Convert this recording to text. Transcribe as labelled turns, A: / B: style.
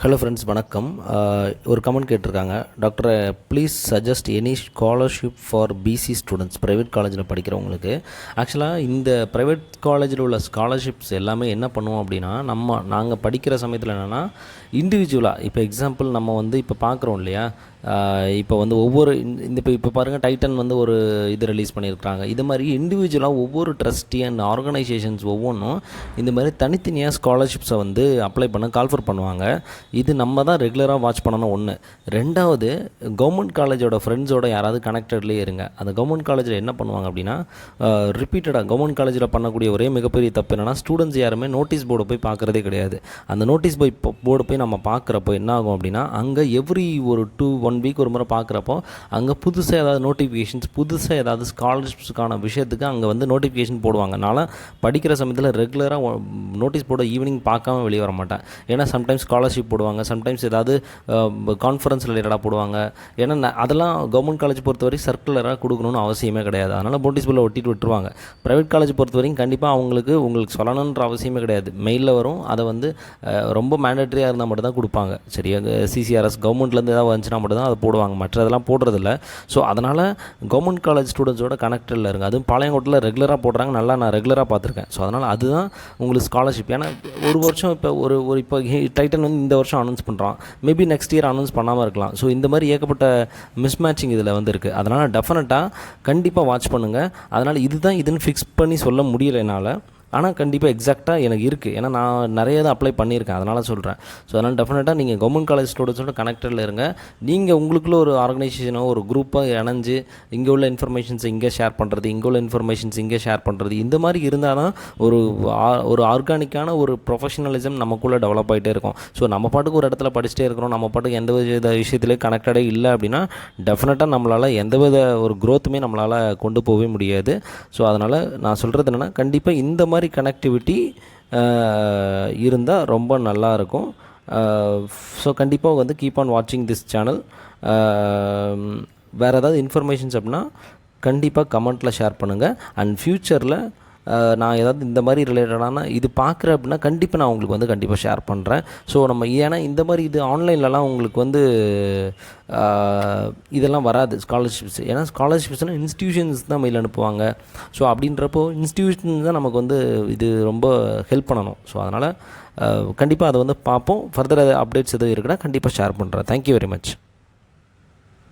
A: Hello friends, வணக்கம். ஒரு comment கேட்டிருக்காங்க. Doctor, please suggest any scholarship for PC students, private காலேஜில் படிக்கிறவங்களுக்கு. ஆக்சுவலாக இந்த ப்ரைவேட் காலேஜில் உள்ள ஸ்காலர்ஷிப்ஸ் எல்லாமே என்ன பண்ணுவோம் அப்படின்னா, நாங்கள் படிக்கிற சமயத்தில் என்னென்னா இண்டிவிஜுவலாக, இப்போ எக்ஸாம்பிள் நம்ம வந்து இப்போ பார்க்குறோம் இல்லையா, இப்போ வந்து ஒவ்வொரு இப்போ பாருங்கள், டைட்டன் வந்து ஒரு இது ரிலீஸ் பண்ணியிருக்காங்க. இது மாதிரி இண்டிவிஜுவலாக ஒவ்வொரு ட்ரஸ்டி அண்ட் ஆர்கனைசேஷன்ஸ் ஒவ்வொன்றும் இந்த மாதிரி தனித்தனியாக ஸ்காலர்ஷிப்ஸை வந்து அப்ளை பண்ண கால்ஃபர் பண்ணுவாங்க. இது நம்ம தான் ரெகுலராக வாட்ச் பண்ணணும். ஒன்று. ரெண்டாவது, கவர்மெண்ட் காலேஜோட ஃப்ரெண்ட்ஸோட யாராவது கனெக்டட்லேயே இருங்க. அந்த கவர்மெண்ட் காலேஜில் என்ன பண்ணுவாங்க அப்படின்னா, ரிப்பீட்டடாக கவர்மெண்ட் காலேஜில் பண்ணக்கூடிய ஒரே மிகப்பெரிய தப்பு என்னென்னா, ஸ்டூடெண்ட்ஸ் யாருமே நோட்டீஸ் போர்டை போய் பார்க்குறதே கிடையாது. அந்த நோட்டீஸ் போர்டு போய் நம்ம பார்க்குறப்போ என்ன ஆகும் அப்படின்னா, அங்கே எவ்ரி ஒரு 1 வீக் ஒரு முறை பார்க்குறப்போ அங்கே புதுசாக ஏதாவது நோட்டிஃபிகேஷன்ஸ், புதுசாக ஏதாவது ஸ்காலர்ஷிப்ஸுக்கான விஷயத்துக்கு அங்கே வந்து நோட்டிஃபிகேஷன் போடுவாங்க. நான் படிக்கிற சமயத்தில் ரெகுலராக நோட்டீஸ் போர்டை ஈவினிங் பார்க்காம வெளியே வர மாட்டேன். ஏன்னா சம்டைம்ஸ் ஸ்காலர்ஷிப் போடுவாங்க, சம்டைம்ஸ் ஏதாவது கான்ஃபரன்ஸ் ரிலேட்டடாக போடுவாங்க. ஏன்னா அதெல்லாம் கவர்மெண்ட் காலேஜ் பொறுத்தவரை சர்க்குலராக கொடுக்கணும்னு அவசியமே கிடையாது. அதனால் நோட்டீஸ் போர்டில் ஒட்டிட்டு விட்டுருவாங்க. ப்ரைவேட் காலேஜ் பொறுத்தவரைக்கும் கண்டிப்பாக உங்களுக்கு சொல்லணுன்ற அவசியமே கிடையாது. மெயிலில் வரும். அதை வந்து ரொம்ப மேண்டேட்டரியாக இருந்தால் மட்டும் தான் கொடுப்பாங்க. சரி, சிசிஆர்எஸ் கவர்மெண்ட்லேருந்து ஏதாவது வந்துச்சுன்னா மட்டும் தான் அதை போடுவாங்க. மற்றதெல்லாம் போடுறதில்ல. ஸோ அதனால் கவர்மெண்ட் காலேஜ் ஸ்டூடெண்ட்ஸோட கனெக்டில் இருங்க. அதுவும் பாளையங்கோட்டில் ரெகுலராக போடுறாங்க. நல்லா நான் ரெகுலராக பார்த்துருக்கேன். ஸோ அதனால் அதுதான் உங்களுக்கு ஸ்காலர்ஷிப். ஏன்னா ஒரு வருஷம் இப்போ டைட்டன் வந்து இந்த வருஷம் அனௌன்ஸ் பண்ணுறான், மேபி நெக்ஸ்ட் இயர் அனௌன்ஸ் பண்ணாமல் இருக்கலாம். ஸோ இந்த மாதிரி ஏகப்பட்ட மிஸ்மேட்சிங் இதில் வந்து இருக்குது. அதனால் டெஃபினட்டாக கண்டிப்பாக வாட்ச் பண்ணுங்கள். அதனால் இதுன்னு ஃபிக்ஸ் பண்ணி சொல்ல முடியல என்னால். ஆனால் கண்டிப்பாக எக்ஸாக்டாக எனக்கு இருக்குது. ஏன்னா நான் நிறைய தான் அப்ளை பண்ணியிருக்கேன், அதனால் சொல்கிறேன். ஸோ அதனால் டெஃபினட்டாக நீங்கள் கவர்மெண்ட் காலேஜ் ஸ்டூடெண்ட்ஸோட கனெக்டடில் இருங்க. நீங்கள் உங்களுக்குள்ள ஒரு ஆர்கனைசேஷனோ ஒரு குரூப்பாக இணைஞ்சு இங்கே உள்ள இன்ஃபர்மேஷன்ஸ் இங்கே ஷேர் பண்ணுறது, இங்கே உள்ள இன்ஃபர்மேஷன்ஸ் இங்கே ஷேர் பண்ணுறது, இந்த மாதிரி இருந்தால் தான் ஒரு ஆர்கானிக்கான ஒரு ப்ரொஃபஷனலிசம் நமக்குள்ளே டெவலப் ஆகிட்டே இருக்கும். ஸோ நம்ம பாட்டுக்கு ஒரு இடத்துல படிச்சுட்டே இருக்கிறோம், நம்ம பாட்டுக்கு எந்த வித விஷயத்துலேயே கனெக்டடே இல்லை அப்படின்னா டெஃபினட்டாக நம்மளால் எந்தவித ஒரு க்ரோத்துமே நம்மளால் கொண்டு போகவே முடியாது. ஸோ அதனால் நான் சொல்கிறது என்னென்னா, கண்டிப்பாக இந்த மாதிரி கனெக்டிவிட்டி இருந்தால் ரொம்ப நல்லாயிருக்கும். ஸோ கண்டிப்பாக வந்து கீப் ஆன் வாட்சிங் திஸ் சேனல். வேறு ஏதாவது இன்ஃபர்மேஷன்ஸ் அப்படின்னா கண்டிப்பாக கமெண்ட்டில் ஷேர் பண்ணுங்கள். அண்ட் ஃப்யூச்சரில் நான் ஏதாவது இந்த மாதிரி ரிலேட்டடான இது பார்க்குறேன் அப்படின்னா கண்டிப்பாக நான் உங்களுக்கு வந்து கண்டிப்பாக ஷேர் பண்ணுறேன். ஸோ ஏன்னா இந்த மாதிரி இது ஆன்லைன்லலாம் உங்களுக்கு வந்து இதெல்லாம் வராது ஸ்காலர்ஷிப்ஸ். ஏன்னா ஸ்காலர்ஷிப்ஸ்னால் இன்ஸ்டியூஷன்ஸ் தான் மெயில் அனுப்புவாங்க. ஸோ அப்படின்றப்போ இன்ஸ்டியூஷன் தான் நமக்கு வந்து இது ரொம்ப ஹெல்ப் பண்ணணும். ஸோ அதனால் கண்டிப்பாக அதை வந்து பார்ப்போம். ஃபர்தர் அப்டேட்ஸ் எதுவும் இருக்குன்னா கண்டிப்பாக ஷேர் பண்ணுறேன். Thank you very much.